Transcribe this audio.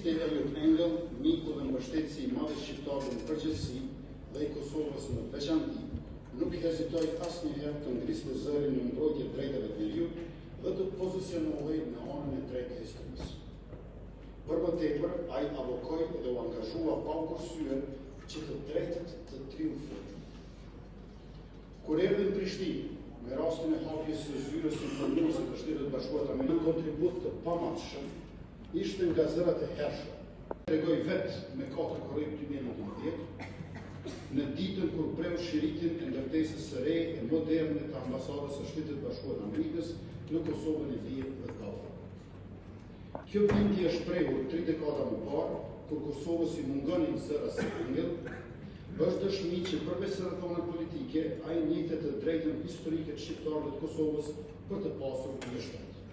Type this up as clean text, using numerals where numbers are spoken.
Krishti Eliot Engel, miku dhe mbështetësi I madh I shqiptarëve në përgjithësi dhe I Kosovës në veçanti, nuk hezitoi asnjëherë të ngrisë zërin në mbrojtje drejtave të njeriut dhe të pozicionohej në anën e drejtë të historisë. Për më tepër, ai avokoi dhe u angazhua pa u kursyer që të drejtët të triumfojnë. Kur erdhi në Prishtinë, me rastin e hapjes së zyrës informuese të Shtetit Bashkuar Amerikë, një kontribut të pamatshëm ishte nga zërat e hershme. Tregoi vetë me 4 korrik 2019, në ditën kur preu shiritin e ndërtesës së re e moderne të ambasadës së Shtetit Bashkuar Amerikës në Kosovën e Veriut dhe Kafër. Kjo bindje është shprehur 3 dekada më parë, kur Kosovës I mungonin zëra si Engel, është dëshmi që përveç rrethonave politike, ai njihte të drejtën historike të shqiptarëve të Kosovës për të pasur një shtet.